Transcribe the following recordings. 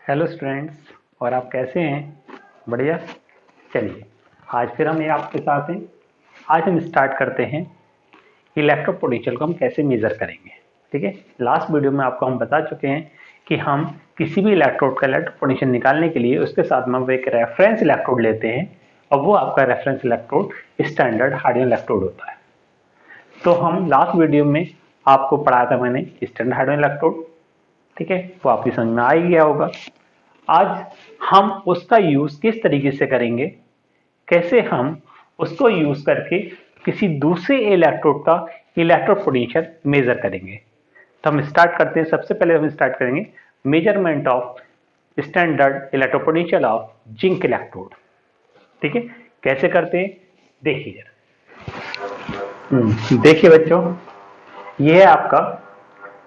Hello students. और आप कैसे हैं? बढ़िया। चलिए, आज फिर हम ये आपके साथ हैं। आज हम स्टार्ट करते हैं इलेक्ट्रोपोटेंशियल को हम कैसे मेज़र करेंगे। ठीक है, लास्ट वीडियो में आपको हम बता चुके हैं कि हम किसी भी इलेक्ट्रोड का इलेक्ट्रोपोटेंशियल निकालने के लिए उसके साथ में एक रेफरेंस इलेक्ट्रोड लेते हैं और वो आपका रेफरेंस इलेक्ट्रोड स्टैंडर्ड हार्डियन इलेक्ट्रोड होता है। तो हम लास्ट वीडियो में आपको पढ़ाया था मैंने स्टैंडर्ड हार्डियन इलेक्ट्रोड। ठीक है, वो आपकी समझ में आ ही गया होगा। आज हम उसका यूज किस तरीके से करेंगे, कैसे हम उसको यूज करके किसी दूसरे इलेक्ट्रोड का इलेक्ट्रोपोटेंशियल मेजर करेंगे। तो हम स्टार्ट करते हैं। सबसे पहले हम स्टार्ट करेंगे measurement of standard इलेक्ट्रोपोटेंशियल of zinc electrode. ठीक है, कैसे करते हैं देखिए। देखिए बच्चों, ये है आपका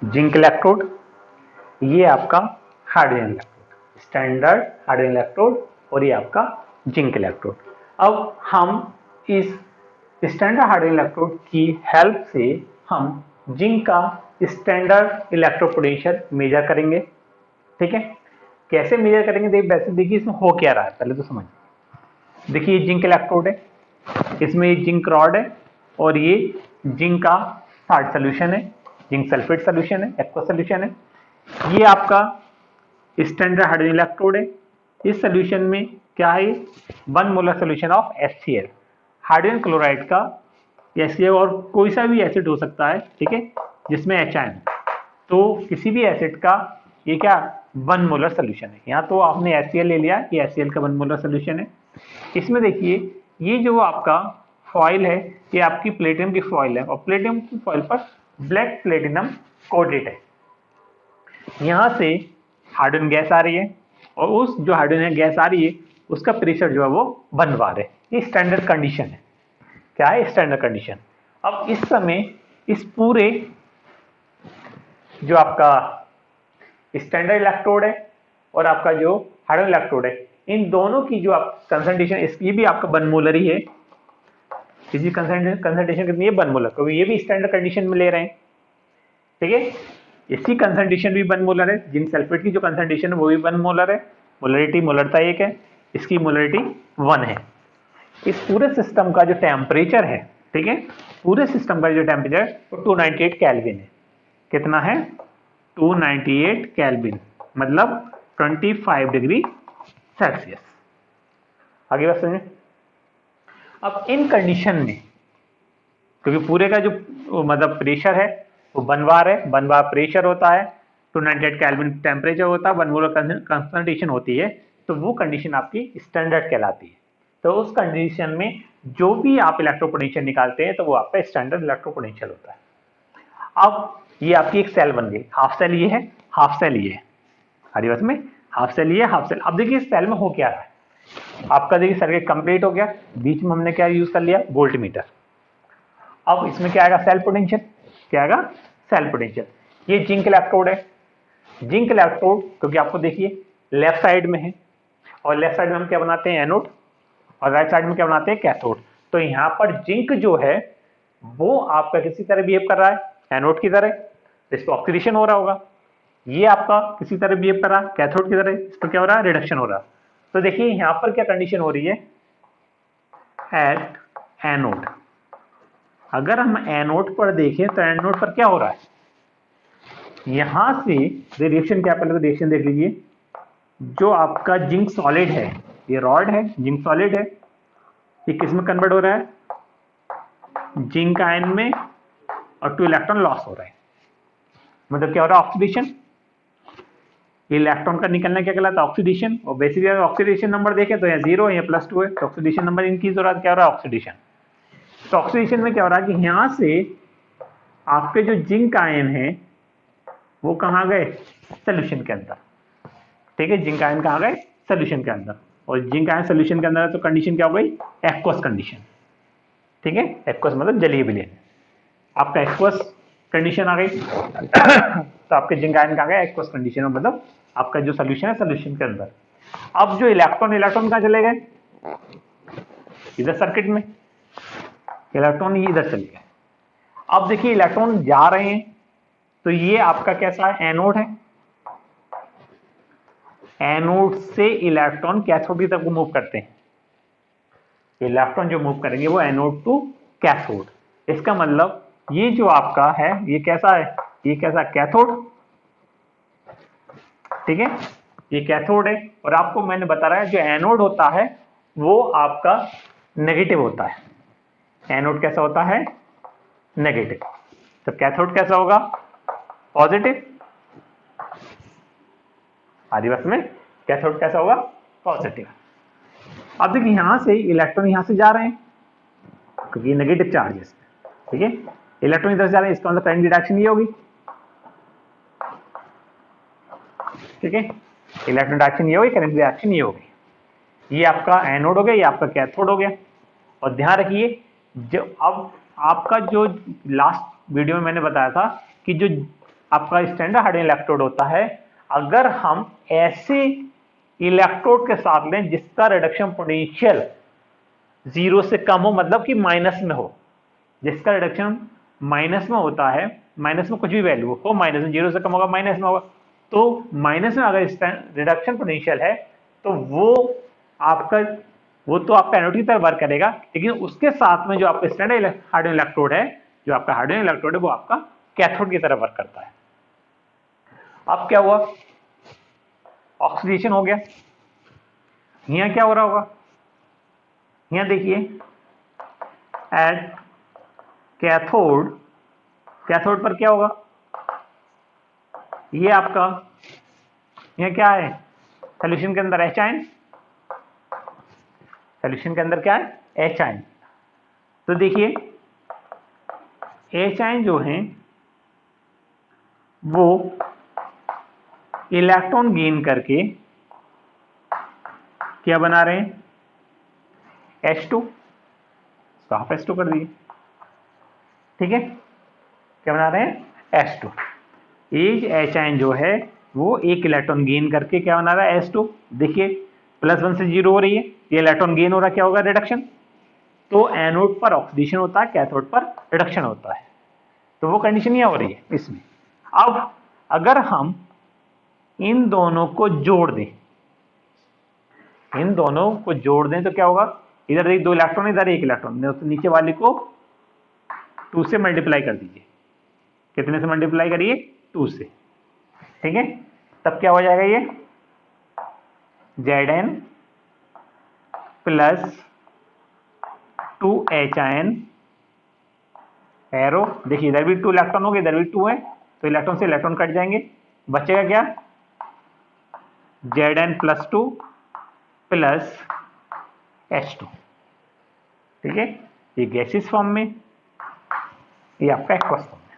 जिंक इलेक्ट्रोड, ये आपका हार्डियन इलेक्ट्रोड, स्टैंडर्ड हार्डियन इलेक्ट्रोड, और ये आपका जिंक इलेक्ट्रोड। अब हम इस स्टैंडर्ड हार्डियन इलेक्ट्रोड की हेल्प से हम जिंक का स्टैंडर्ड इलेक्ट्रोपोटेंशियल मेजर करेंगे। ठीक है, कैसे मेजर करेंगे वैसे देखिए इसमें हो क्या रहा है पहले तो समझिए। देखिए ये जिंक इलेक्ट्रोड है, इसमें ये जिंक रॉड है और ये जिंक का साल्ट सोल्यूशन है, जिंक सल्फेट सोल्यूशन है, एक्वा सोल्यूशन है। ये आपका स्टैंडर्ड हार्डियन इलेक्ट्रोड है। इस सोल्यूशन में क्या है, 1 molar solution of HCl, hydrogen chloride का HCl, और कोई सा भी एसिड हो सकता है, ठीक है, जिसमें HN। तो किसी भी एसिड का ये क्या 1 मोलर सोल्यूशन है। यहाँ तो आपने HCl ले लिया, ये HCl का 1 मोलर सोल्यूशन है। इसमें देखिए ये जो आपका फॉइल है ये आपकी प्लेटिनम की फॉइल है और प्लेटिनम की फॉइल पर ब्लैक प्लेटिनम कोटेड है। यहाँ से हाइड्रोजन गैस आ रही है और उस जो हाइड्रोजन गैस आ रही है उसका प्रेशर जो है वो 1 बार है। ये स्टैंडर्ड कंडीशन है। क्या है स्टैंडर्ड कंडीशन। अब इस समय इस पूरे जो आपका स्टैंडर्ड इलेक्ट्रोड है और आपका जो हाइड्रोजन इलेक्ट्रोड है, इन दोनों की जो आप कंसंट्रेशन, ये भी आपका 1 मोलर ही है। इसकी कंसंट्रेशन कितनी है 1 मोलर, क्योंकि ये भी स्टैंडर्ड कंडीशन में ले रहे हैं। ठीक है, इसकी कंसंट्रेशन भी 1 मोलर है। जिंक सल्फेट की जो कंसंट्रेशन है वो भी 1 मोलर है। मोलरिटी मोलरता 1 है, इसकी मोलरिटी 1 है। इस पूरे सिस्टम का जो टेम्परेचर है, ठीक है, पूरे सिस्टम का जो टेम्परेचर वो 298 केल्विन है। कितना है 298 केल्विन, मतलब 25 डिग्री सेल्सियस। आगे बात समझे। अब इन कंडीशन में क्योंकि पूरे का जो मतलब प्रेशर है वो 1 बार है, 1 बार प्रेशर होता है, 298 केल्विन टेम्परेचर होता है, 1 मोलर कंसंट्रेशन होती है, तो वो कंडीशन आपकी स्टैंडर्ड कहलाती है। तो उस कंडीशन में जो भी आप इलेक्ट्रोपोटेंशियल निकालते हैं तो वो आपका स्टैंडर्ड इलेक्ट्रोपोटेंशियल होता है। अब ये आपकी एक सेल बन गई, हाफ सेल ये है, हाफ सेल ये है। हरी में हाफ सेल ये, हाफ सेल। अब देखिए इस सेल में हो क्या रहा है, आपका देखिए सर्किट कंप्लीट हो गया। बीच में हमने क्या यूज कर लिया, वोल्ट मीटर। अब इसमें क्या आएगा सेल पोटेंशियल, क्या आएगा सेल पोटेंशियल। ये जिंक इलेक्ट्रोड है। जिंक इलेक्ट्रोड क्योंकि आपको देखिए लेफ्ट साइड में है और लेफ्ट साइड में हम क्या बनाते हैं एनोड और राइट साइड में क्या बनाते हैं कैथोड। तो यहाँ पर जिंक जो है वो आपका किसी तरह बिहेव कर रहा है एनोड की तरह, इस पर ऑक्सीडेशन हो रहा होगा। ये आपका किसी तरह बिहेव कर रहा है कैथोड की तरह, इस पर क्या हो रहा है रिडक्शन हो रहा है। तो देखिए यहाँ पर क्या कंडीशन हो रही है एट एनोड। अगर हम एनोड पर देखें तो एनोड पर क्या हो रहा है, यहां से रिएक्शन क्या, पहले तो रिएक्शन देख लीजिए। जो आपका जिंक सॉलिड है, ये रॉड है, जिंक सॉलिड है, ये किस में कन्वर्ट हो रहा है जिंक आयन में, और 2 इलेक्ट्रॉन लॉस हो रहा है। मतलब क्या हो रहा है ऑक्सीडेशन। इलेक्ट्रॉन का निकलना क्या कहलाता है ऑक्सीडेशन। और बेसिकली अगर ऑक्सीडेशन नंबर देखें तो यहाँ 0 है, यहाँ +2 है, तो ऑक्सीडेशन नंबर इंक्रीज हो रहा है, क्या हो रहा है ऑक्सीडेशन। तो ऑक्सीडेशन में क्या हो रहा है कि यहां से आपके जो जिंक आयन है वो कहाँ गए सोल्यूशन के अंदर। ठीक है, जिंक आयन कहाँ गए सोल्यूशन के अंदर, और जिंक आयन सोल्यूशन के अंदर है तो कंडीशन क्या हो गई एक्वस कंडीशन। ठीक है, एक्वस मतलब जलीय विलयन, आपका एक्वस कंडीशन आ गई। तो आपके जिंक आयन कहाँ गए एक्वस कंडीशन में, मतलब आपका जो सोल्यूशन है सोल्यूशन के अंदर। अब जो इलेक्ट्रॉन कहाँ चले गए इधर सर्किट में, इलेक्ट्रॉन ये इधर चले गए। अब देखिए इलेक्ट्रॉन जा रहे हैं तो ये आपका कैसा है एनोड है, एनोड से इलेक्ट्रॉन कैथोड की तरफ मूव करते हैं। इलेक्ट्रॉन जो मूव करेंगे वो एनोड टू कैथोड। इसका मतलब ये जो आपका है ये कैसा है, ये कैसा कैथोड, ठीक है, ये कैथोड है। और आपको मैंने बता रहा है जो एनोड होता है वो आपका नेगेटिव होता है। एनोड कैसा होता है, नेगेटिव। तो कैथोड कैसा होगा, पॉजिटिव। आदि बस में कैथोड कैसा होगा, पॉजिटिव। अब देखिए यहां से इलेक्ट्रॉन यहां से जा रहे हैं क्योंकि नेगेटिव चार्ज है, ठीक है, इलेक्ट्रॉन इधर से जा रहे हैं, इसका मतलब करंट रिडक्शन ये होगी, ठीक है, इलेक्ट्रॉन रिडक्शन ये होगी, करंट रिडक्शन ये होगी। ये आपका एनोड हो गया, ये आपका कैथोड हो गया। और ध्यान रखिए जो अब आपका जो लास्ट वीडियो में मैंने बताया था कि जो आपका स्टैंडर्ड हाइड्रोजन इलेक्ट्रोड होता है, अगर हम ऐसे इलेक्ट्रोड के साथ लें जिसका रिडक्शन पोटेंशियल 0 से कम हो, मतलब कि माइनस में हो, जिसका रिडक्शन माइनस में होता है, माइनस में कुछ भी वैल्यू हो, माइनस में 0 से कम होगा, माइनस में होगा, तो माइनस में अगर रिडक्शन पोटेंशियल है तो वो तो आपका एनोड की तरह वर्क करेगा, लेकिन उसके साथ में जो आपका स्टैंडर्ड हाइड्रोजन इलेक्ट्रोड है, जो आपका हाइड्रोजन इलेक्ट्रोड है वो आपका कैथोड की तरह वर्क करता है। अब क्या हुआ, ऑक्सीडेशन हो गया। यहां क्या हो रहा होगा, यहां देखिए एट कैथोड, कैथोड पर क्या होगा, ये आपका यहां क्या है, सॉल्यूशन के अंदर एच आयन, सॉल्यूशन के अंदर क्या है, एच आयन। तो देखिए एच आयन जो हैं वो इलेक्ट्रॉन गेन करके क्या बना रहे हैं, H2, तो हाफ H2 कर दिए, ठीक है, क्या बना रहे हैं, H2। एज एच आयन जो है वो एक इलेक्ट्रॉन गेन करके क्या बना रहा है, H2। देखिए +1 से 0 हो रही है, ये इलेक्ट्रॉन गेन हो रहा है, क्या होगा, रिडक्शन। तो एनोड पर ऑक्सीडेशन होता है, कैथोड पर रिडक्शन होता है, तो वो कंडीशन यहाँ हो रही है इसमें। अब अगर हम इन दोनों को जोड़ दें, इन दोनों को जोड़ दें तो क्या होगा, इधर एक 2 इलेक्ट्रॉन, इधर 1 इलेक्ट्रॉन, तो नीचे वाले को 2 से मल्टीप्लाई कर दीजिए। कितने से मल्टीप्लाई करिए, 2 से, ठीक है। तब क्या हो जाएगा, ये Zn प्लस 2Hin एरो। देखिए इधर भी 2 इलेक्ट्रॉन हो गए, इधर भी 2 है, तो इलेक्ट्रॉन से इलेक्ट्रॉन कट जाएंगे, बचेगा क्या, Zn प्लस 2 प्लस H2, ठीक है। ये गैसियस फॉर्म में, ये आपका एक्वस फॉर्म में,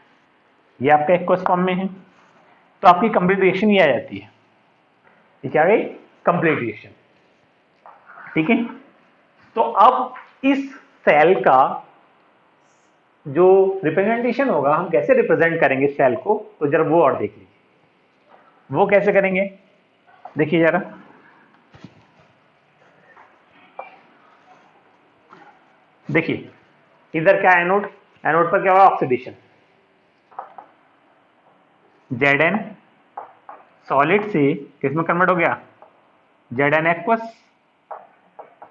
ये आपका एक्वस फॉर्म में है। तो आपकी कंप्लीट रिएक्शन ये आ जाती है, ये क्या है, कंप्लीट रिएक्शन, ठीक है। तो अब इस सेल का जो रिप्रेजेंटेशन होगा, हम कैसे रिप्रेजेंट करेंगे सेल को, तो जरा वो और देख लीजिए। वो कैसे करेंगे, देखिए जरा, देखिए इधर क्या एनोड, एनोड पर क्या होगा, ऑक्सीडेशन। Zn सॉलिड से किस में कन्वर्ट हो गया, Zn एक्वस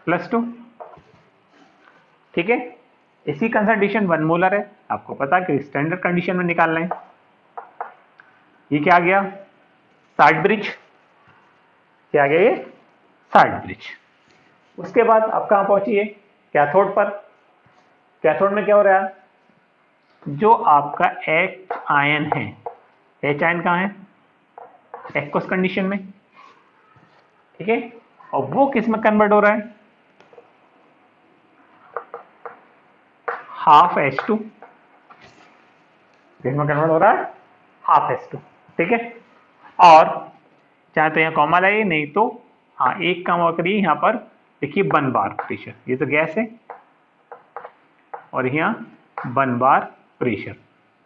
प्लस 2, ठीक है। इसी कंसंट्रेशन 1 मोलर है, आपको पता है कि स्टैंडर्ड कंडीशन में निकालना है। ये क्या आ गया, साइड ब्रिज, क्या आ गया, ये साइड ब्रिज। उसके बाद आप कहां पहुंचिए, कैथोड पर। कैथोड में क्या हो रहा है, जो आपका एच आयन है, एच आयन कहां है, एक्वस कंडीशन में, ठीक है। और वो किस में कन्वर्ट हो रहा है, हाफ H2, किसमें कन्वर्ट हो रहा है, हाफ H2, ठीक है। और चाहे तो यहाँ कॉमा लगे, नहीं तो हाँ एक काम और करिए, यहाँ पर देखिए 1 बार प्रेशर, ये तो गैस है, और यहाँ 1 बार प्रेशर।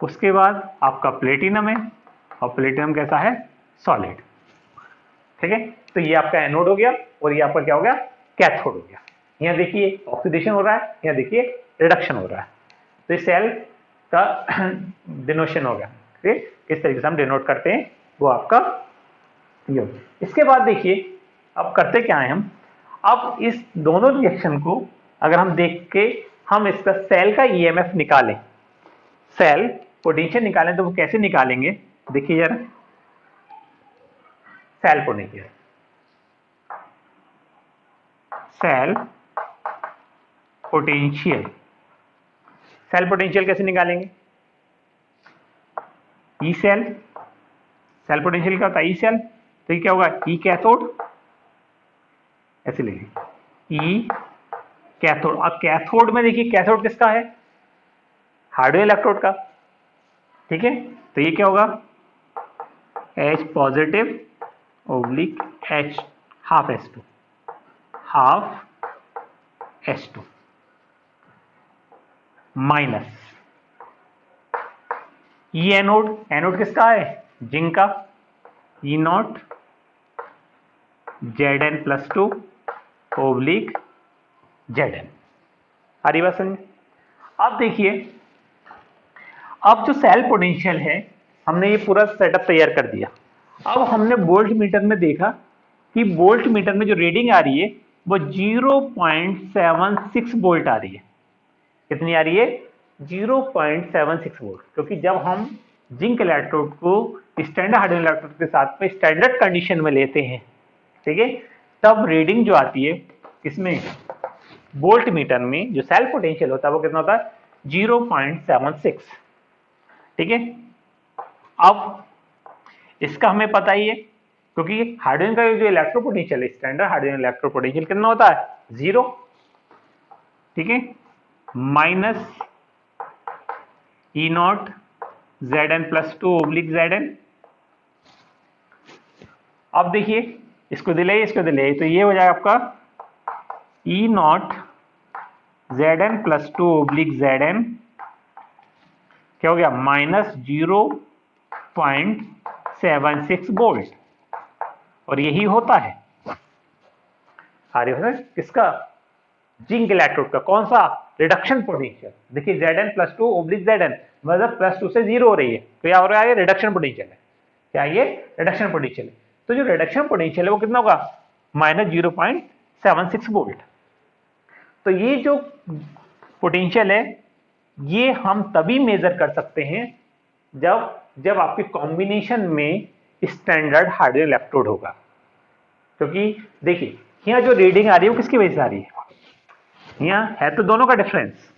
उसके बाद आपका प्लेटिनम है, और प्लेटिनम कैसा है, सॉलिड, ठीक है। तो ये आपका एनोड हो गया, और ये आपका क्या हो गया, कैथोड हो गया। यहाँ देखिए ऑक्सीडेशन हो रहा है, यहाँ देखिए रिडक्शन हो रहा है। तो इस सेल का डिनोशन हो गया, ठीक है। इस तरीके से हम डिनोट करते हैं, वो आपका ये हो गया। इसके बाद देखिए अब करते क्या है हम, अब इस दोनों रिएक्शन को अगर हम देख के हम इसका सेल का ईएमएफ निकालें, सेल पोटेंशियल निकालें, तो वो कैसे निकालेंगे देखिए जरा। Cell potential, cell potential, cell potential कैसे निकालेंगे? ई सेल, सेल पोटेंशियल क्या होता है? ई सेल, तो ये क्या होगा? ई कैथोड, ऐसे लेंगे ई कैथोड। अब कैथोड में देखिए कैथोड किसका है? हार्डवेयर इलेक्ट्रोड का, ठीक है। तो ये क्या होगा? H positive oblique H half H2, half H2 minus e anode, anode किसका है? जिंक का, E nought Zn+2 oblique Zn। आ रही बात समझ? अब देखिए अब जो सेल पोटेंशियल है, हमने ये पूरा सेटअप तैयार कर दिया। अब हमने वोल्ट मीटर में देखा कि वोल्ट मीटर में जो रीडिंग आ रही है वो 0.76 वोल्ट आ रही है। कितनी आ रही है? 0.76 वोल्ट, क्योंकि जब हम जिंक इलेक्ट्रोड को स्टैंडर्ड हार्डवेयर इलेक्ट्रोड के साथ में स्टैंडर्ड कंडीशन में लेते हैं, ठीक है, तब रीडिंग जो आती है इसमें वोल्ट मीटर में जो सेल पोटेंशियल होता है वो कितना होता है? 0.76, ठीक है। अब इसका हमें पता ही है, क्योंकि हार्डवेयर का जो इलेक्ट्रो पोटेंशियल है, स्टैंडर्ड हार्डवेयर इलेक्ट्रो पोटेंशियल कितना होता है? 0, ठीक है, माइनस ई नॉट Zn+2 ओब्लिक Zn। अब देखिए इसको दिलाइए, इसको दिलाइए, तो ये हो जाएगा आपका E nought Zn+2 oblique Zn क्या हो गया? Minus 0.76 volt. और यही होता है किसका? जिंक इलेक्ट्रोड का। कौन सा? Reduction potential. देखिए Zn+2 ओब्लिक Zn मतलब +2 से 0 हो रही है, तो क्या हो रहा है? ये रिडक्शन पोटेंशियल है। क्या ये? रिडक्शन पोटेंशियल है। तो जो रिडक्शन पोटेंशियल है वो कितना होगा? Minus 0.76 volt. तो ये जो पोटेंशियल है ये हम तभी मेजर कर सकते हैं जब आपके कॉम्बिनेशन में स्टैंडर्ड हार्डवेयर इलेक्ट्रोड होगा। क्योंकि देखिए यहाँ जो रीडिंग आ रही है वो किसकी वजह से आ रही है? यहाँ है तो दोनों का डिफरेंस,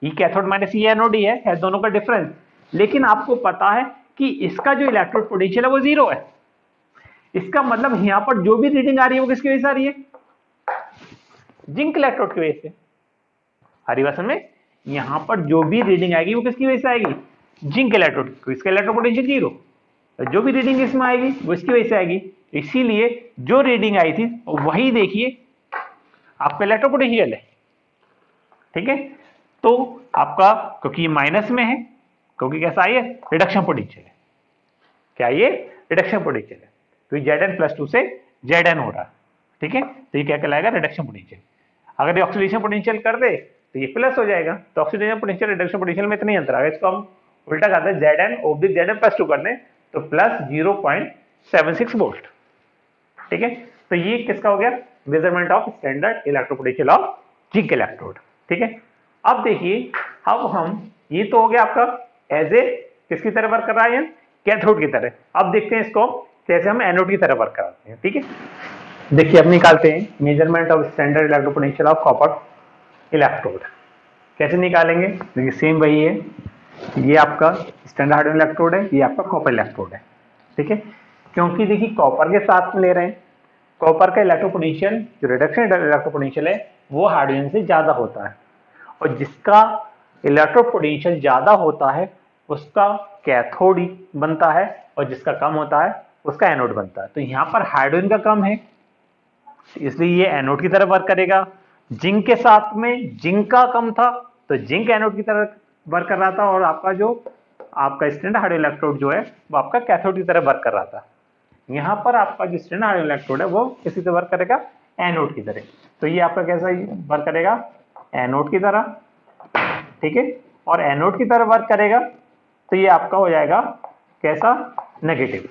ई कैथोड माइनस ई एनोड ही है दोनों का डिफरेंस। लेकिन आपको पता है कि इसका जो इलेक्ट्रोड पोटेंशियल है वो 0 है। इसका मतलब यहाँ पर जो भी रीडिंग आ रही है वो किसकी वजह से आ रही है? जिंक इलेक्ट्रोड की वजह से। हरी बात में यहां पर जो भी रीडिंग आएगी वो किसकी वजह से आएगी? Zinc electrode. इसका इलेक्ट्रोड पोटेंशियल 0, जो भी रीडिंग इसमें आएगी वो इसकी वजह से आएगी। इसीलिए जो रीडिंग आई थी वही देखिए आपका इलेक्ट्रोड पोटेंशियल है, ठीक है। तो आपका क्योंकि ये माइनस में है, क्योंकि कैसा आई है? रिडक्शन पोटेंशियल है। क्या ये? रिडक्शन पोटेंशियल है। तो Zn+2 से Zn हो रहा है, ठीक है। तो ये क्या कहलाएगा? Reduction potential. अगर ये ऑक्सीडेशन पोटेंशियल कर दे तो ये प्लस हो जाएगा। तो ऑक्सीडेशन पोटेंशियल रिडक्शन पोटेंशियल में इतना ही अंतर आ गया। इसको हम उल्टा करते हैं, Zn ओब्लिक Zn+2 कर दें तो प्लस 0.76 वोल्ट, ठीक है। तो ये किसका हो गया? Measurement of standard electro potential of zinc electrode, ठीक है। अब देखिए अब हम ये तो हो गया आपका एज ए किसकी तरह वर्क कर रहा है? कैथोड की तरह। अब देखते हैं इसको कैसे हम एनोड की तरह वर्क कराते हैं, ठीक है। देखिए अब निकालते हैं measurement of standard electro potential of copper electrode. कैसे निकालेंगे? देखिए सेम वही है, ये आपका स्टैंडर्ड हार्डवेयर इलेक्ट्रोड है, ये आपका कॉपर इलेक्ट्रोड है, ठीक है। क्योंकि देखिए कॉपर के साथ में ले रहे हैं, कॉपर का इलेक्ट्रो पोटेंशियल जो रिडक्शन इलेक्ट्रो पोटेंशियल है वो हार्डवेयर से ज्यादा होता है, और जिसका इलेक्ट्रो पोटेंशियल ज्यादा होता है उसका कैथोड बनता है, और जिसका कम होता है उसका एनोड बनता है। तो यहाँ पर हाइड्रोजन का कम है इसलिए ये एनोड की तरफ वर्क करेगा। जिंक के साथ में जिंक का कम था तो जिंक एनोड की तरफ वर्क कर रहा था, और आपका जो आपका स्टैंडर्ड हार्डवेयर इलेक्ट्रोड जो है वो आपका कैथोड की तरफ वर्क कर रहा था। यहाँ पर आपका जो स्टैंडर्ड हार्डवेयर इलेक्ट्रोड है वो किसी तरह वर्क करेगा? एनोड की तरह। तो ये आपका कैसा वर्क करेगा? एनोड की तरह, ठीक है। और एनोड की तरह वर्क करेगा तो ये आपका हो जाएगा कैसा? नेगेटिव।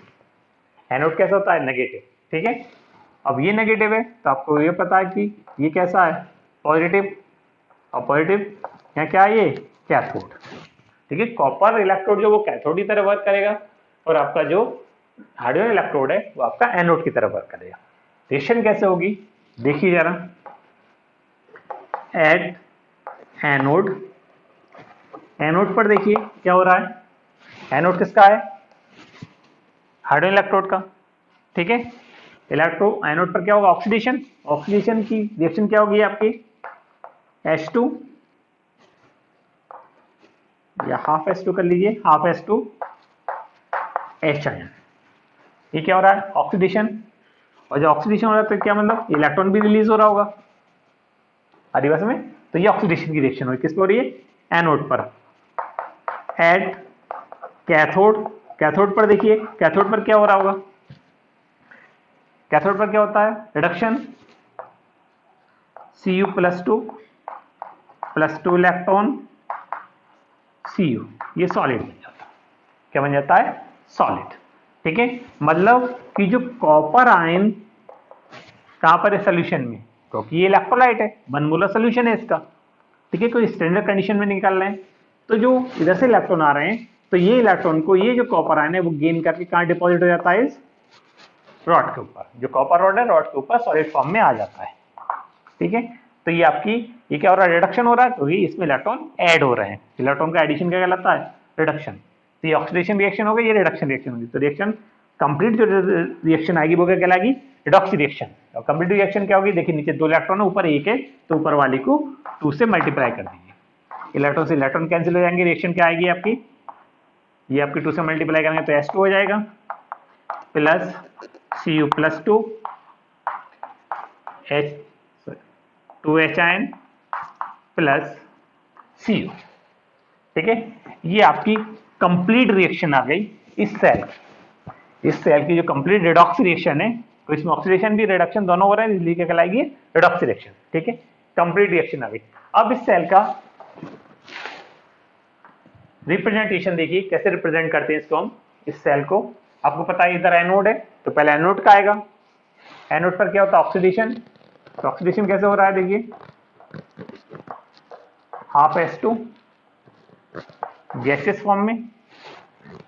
एनोड कैसा होता है, नेगेटिव। ठीक है, अब ये नेगेटिव है तो आपको ये पता है कि ये कैसा है, पॉजिटिव, और पॉजिटिव यहाँ क्या है, ये कैथोड। ठीक है, कॉपर इलेक्ट्रोड जो वो कैथोड की तरह वर्क करेगा, और आपका जो हाइड्रोजन इलेक्ट्रोड है वो आपका एनोड की तरह वर्क करेगा। रिएक्शन कैसे होगी देखिए जरा। एट एनोड, एनोड पर देखिए क्या हो रहा है, एनोड किसका है, हाइड्रोजन इलेक्ट्रोड का। ठीक है, एनोड पर क्या होगा, ऑक्सीडेशन, ऑक्सीडेशन की रिएक्शन क्या होगी आपकी, H2 या हाफ H2 कर लीजिए, हाफ H2 H आयन। ये क्या हो रहा है, ऑक्सीडेशन, और जो ऑक्सीडेशन हो रहा है तो क्या मतलब इलेक्ट्रॉन भी रिलीज हो रहा होगा आदिवास में, तो ये ऑक्सीडेशन की रिएक्शन हुई, किस पर हो रही है, एनोड पर। एट कैथोड, कैथोड पर देखिए, कैथोड पर क्या हो रहा होगा, कैथोड पर क्या होता है, रिडक्शन, Cu+2 +2 इलेक्ट्रॉन Cu, ये सॉलिड बन जाता है, क्या बन जाता है, सॉलिड। ठीक है, मतलब कि जो कॉपर आयन कहां पर है, सोल्यूशन में, क्योंकि ये इलेक्ट्रोलाइट है, 1 मोलर सोल्यूशन है इसका। ठीक है, कोई स्टैंडर्ड कंडीशन में निकाल रहे हैं, तो जो इधर से इलेक्ट्रॉन आ रहे हैं, तो ये इलेक्ट्रॉन को ये जो कॉपर आयन है वो गेन करके कहां डिपॉजिट हो जाता है, इस रॉड के ऊपर, जो कॉपर रॉड है रॉड के ऊपर सॉलिड फॉर्म में आ जाता है। ठीक है, तो ये आपकी, ये क्या हो रहा है, रिडक्शन हो रहा है, क्योंकि इसमें इलेक्ट्रॉन ऐड हो रहे हैं, इलेक्ट्रॉन का एडिशन क्या कहलाता है, रिडक्शन। तो ये ऑक्सीडेशन रिएक्शन हो गई, ये रिडक्शन रिएक्शन होगी, तो रिएक्शन कंप्लीट जो रिएक्शन आएगी वो क्या कहलाएगी, रिडॉक्स रिएक्शन। और कंप्लीट रिएक्शन क्या होगी, देखिए नीचे 2 इलेक्ट्रॉन है, ऊपर 1 है, तो ऊपर वाली को 2 से मल्टीप्लाई कर दीजिए, इलेक्ट्रॉन से इलेक्ट्रॉन कैंसिल हो जाएंगे, रिएक्शन क्या आएगी आपकी, ये आपकी 2 से मल्टीप्लाई करेंगे तो H2 हो जाएगा, plus Cu+2 2H ion plus Cu। ठीक है, ये आपकी कंप्लीट रिएक्शन आ गई इस सेल की जो कंप्लीट रिडॉक्स रिएक्शन है, तो इसमें ऑक्सीडेशन भी रिडक्शन दोनों हो रहा है, इसलिए क्या कहलाएगी, रिडॉक्स रिएक्शन। ठीक है, कंप्लीट रिएक्शन आ गई। अब इस सेल का रिप्रेजेंटेशन देखिए, कैसे रिप्रेजेंट करते हैं इसको हम, इस सेल को। आपको पता है इधर एनोड है, तो पहले एनोड का आएगा, एनोड पर क्या होता है, ऑक्सीडेशन, तो ऑक्सीडेशन कैसे हो रहा है देखिए, हाफ H2 गैसेस फॉर्म में,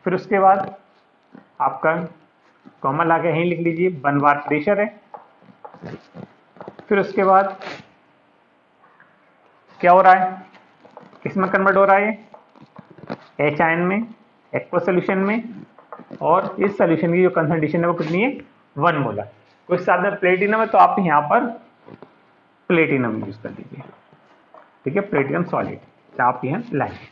फिर उसके बाद आपका कॉमन लाके यहीं लिख लीजिए 1 बार प्रेशर है, फिर उसके बाद क्या हो रहा है, किसमें कन्वर्ट हो रहा है, H आयन में, एक्वा सोल्यूशन में, और इस सोल्यूशन की जो कंसंट्रेशन है वो कितनी है, 1 मोलर। कुछ साथ में प्लेटिनम है तो आप यहाँ पर प्लेटिनम यूज कर लीजिए। ठीक है, प्लेटिनम सॉलिड आप यहाँ लाइए,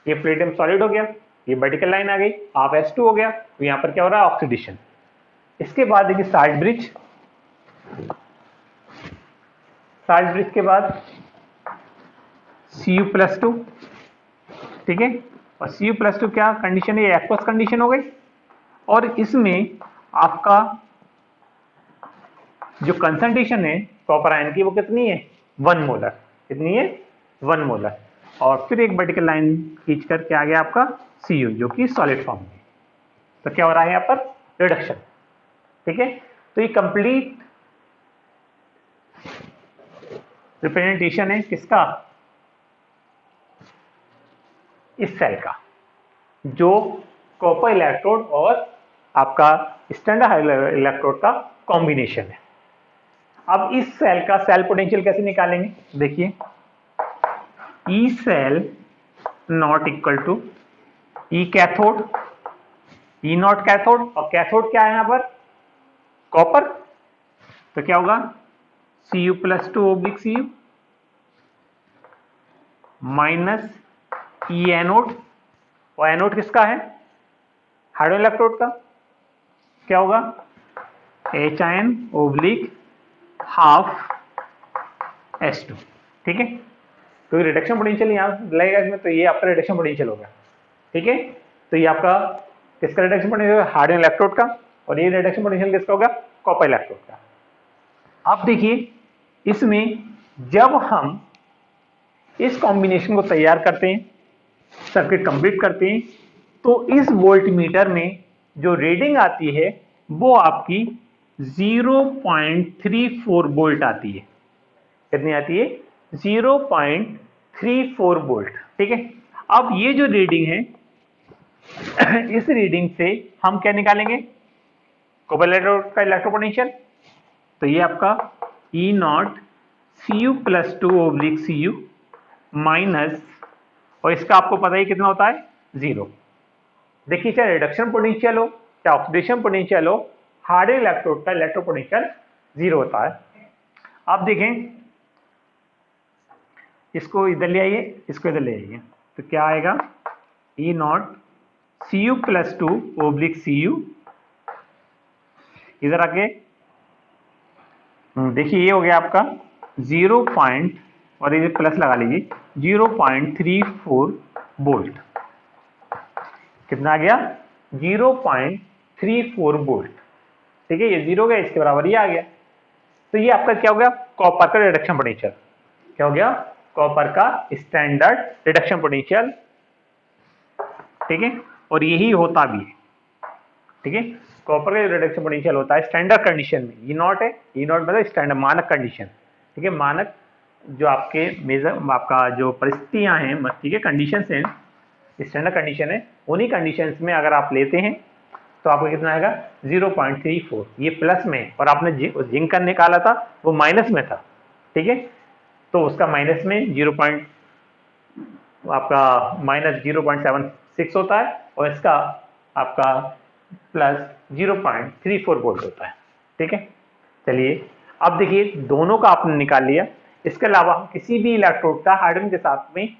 ये प्लेटिनम सॉलिड हो गया, ये वर्टिकल लाइन आ गई, हाफ H2 हो गया, तो यहाँ पर क्या हो रहा है, ऑक्सीडेशन। इसके बाद देखिए साल्ट ब्रिज, साल्ट ब्रिज के बाद Cu+2। ठीक है, और Cu+2 क्या कंडीशन है, ये एक्वस कंडीशन हो गई, और इसमें आपका जो कंसंट्रेशन है कॉपर आयन की वो कितनी है, 1 मोलर, कितनी है, 1 मोलर। और फिर एक वर्टिकल लाइन खींच कर क्या आ गया आपका Cu, जो कि सॉलिड फॉर्म में, तो क्या हो रहा है यहाँ पर, रिडक्शन। ठीक है, तो ये कंप्लीट रिप्रेजेंटेशन है किसका, इस सेल का, जो कॉपर इलेक्ट्रोड और आपका स्टैंडर्ड इलेक्ट्रोड का कॉम्बिनेशन है। अब इस सेल का सेल पोटेंशियल कैसे निकालेंगे, देखिए E cell not equal to E cathode, E not cathode, और कैथोड क्या है यहाँ पर, कॉपर, तो क्या होगा Cu+2 Cu minus e anode, और एनोड किसका है, हाइड्रोजन इलेक्ट्रोड का, क्या होगा H आयन / हाफ H2। ठीक है, तो रिडक्शन पोटेंशियल यहाँ लगेगा इसमें, तो ये आपका रिडक्शन पोटेंशियल होगा। ठीक है, तो ये आपका किसका रिडक्शन पोटेंशियल, हाइड्रोजन इलेक्ट्रोड का, और ये रिडक्शन पोटेंशियल किसका होगा, कॉपर इलेक्ट्रोड का। अब देखिए इसमें जब हम इस कॉम्बिनेशन को तैयार करते हैं, सर्किट कंप्लीट करते हैं, तो इस वोल्टमीटर में जो रीडिंग आती है वो आपकी 0.34 वोल्ट आती है। कितनी आती है? 0.34 वोल्ट। ठीक है, अब ये जो रीडिंग है इस रीडिंग से हम क्या निकालेंगे? कॉपर इलेक्ट्रोड का इलेक्ट्रोपोटेंशियल। तो ये आपका E nought C U plus two oblique C U minus, और इसका आपको पता ही कितना होता है? 0। देखिए, चाहे रिडक्शन पोटेंशियल हो चाहे ऑक्सीडेशन पोटेंशियल हो, हार्डन इलेक्ट्रोड का इलेक्ट्रोपोटेंशियल 0 होता है। अब देखें, इसको इधर ले आइए, इसको इधर ले आइए, तो क्या आएगा? E nought C U plus two oblique C U, इधर आके देखिए ये हो गया आपका 0 पॉइंट, और इधर प्लस लगा लीजिए, 0.34 वोल्ट। कितना आ गया? 0.34 वोल्ट। ठीक है, ये 0 गया, इसके बराबर ये आ गया। तो ये आपका क्या हो गया? कॉपर का रिडक्शन पोटेंशियल। क्या हो गया? कॉपर का स्टैंडर्ड रिडक्शन पोटेंशियल। ठीक है, और यही होता भी है। ठीक है, कॉपर का रिडक्शन पोटेंशियल होता है स्टैंडर्ड कंडीशन में। ई नॉट है, ई नॉट मतलब स्टैंडर्ड मानक कंडीशन। ठीक है, मानक जो आपके मेजर आपका जो परिस्थितियां हैं, ठीक है, कंडीशंस हैं, स्टैंडर्ड कंडीशन है, उन्हीं कंडीशंस में अगर आप लेते हैं तो आपको कितना आएगा? 0.34। ये प्लस में, और आपने जिंक का निकाला था वो माइनस में था। ठीक है, तो उसका माइनस में आपका माइनस 0.76 होता है, और इसका आपका प्लस 0.34 वोल्ट होता है। ठीक है, चलिए अब देखिए, दोनों का आपने निकाल लिया। इसके अलावा हम किसी भी इलेक्ट्रोड का हाइड्रोजन के साथ में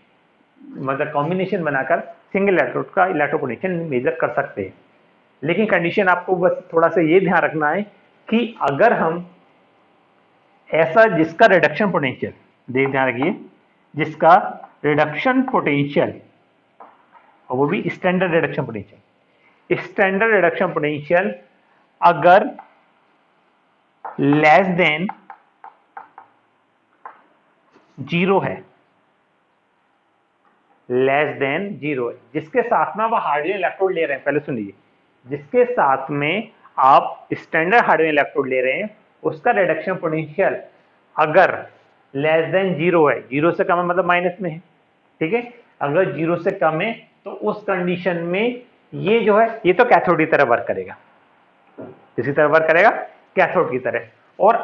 मतलब कॉम्बिनेशन बनाकर सिंगल इलेक्ट्रोड का इलेक्ट्रोपोटेंशियल मेजर कर सकते हैं। लेकिन कंडीशन आपको बस थोड़ा सा ये ध्यान रखना है कि अगर हम ऐसा जिसका रिडक्शन पोटेंशियल, ध्यान रखिए, जिसका रिडक्शन पोटेंशियल, और वो भी standard reduction potential, standard reduction potential अगर लेस देन 0 है, लेस देन 0 है, जिसके साथ में आप हाइड्रोजन इलेक्ट्रोड ले रहे हैं, पहले सुन लीजिए, जिसके साथ में आप स्टैंडर्ड हाइड्रोजन इलेक्ट्रोड ले रहे हैं, उसका रिडक्शन पोटेंशियल अगर लेस देन 0 है, 0 से कम है मतलब माइनस में है। ठीक है, अगर 0 से कम है तो उस कंडीशन में ये जो है ये तो कैथोड की तरह वर्क करेगा, इसी तरह वर्क करेगा कैथोड की तरह। और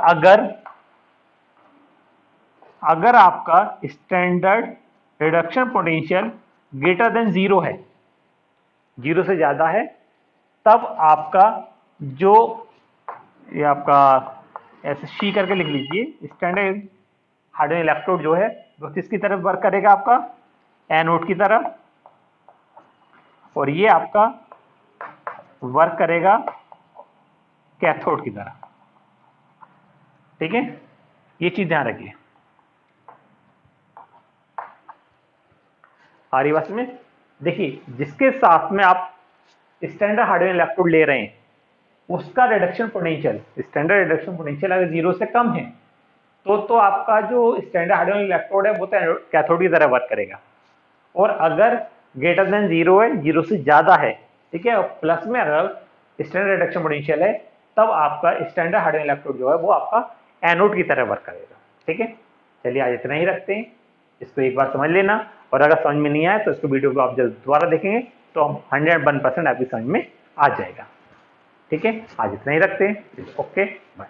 अगर आपका standard reduction potential greater than 0 है, 0 से ज्यादा है, तब आपका जो ये आपका ऐसे सी करके लिख लीजिए, स्टैंडर्ड हाइड्रोजन इलेक्ट्रोड जो है वो किसकी तरफ वर्क करेगा? आपका एनोड की तरफ, और ये आपका वर्क करेगा कैथोड की तरह। ठीक है, ये चीज ध्यान रखिए। आ रही बात में? देखिए, जिसके साथ में आप स्टैंडर्ड हाइड्रोजन इलेक्ट्रोड ले रहे हैं उसका reduction potential, standard reduction potential अगर 0 से कम है तो आपका जो स्टैंडर्ड हाइड्रोजन इलेक्ट्रोड है वो तो कैथोड की तरह वर्क करेगा। और अगर ग्रेटर देन 0 है, 0 से ज्यादा है, ठीक है, प्लस में अगर स्टैंडर्ड रिडक्शन पोटेंशियल है, तब आपका स्टैंडर्ड हाइड्रोजन इलेक्ट्रोड जो है वो आपका एनोड की तरह वर्क करेगा। ठीक है, चलिए आज इतना ही रखते हैं, इसको एक बार समझ लेना, और अगर समझ में नहीं आए तो इसको वीडियो को आप जब दोबारा देखेंगे तो 101% आपकी समझ में आ जाएगा। ठीक है, आज इतना ही रखते हैं। Okay, bye.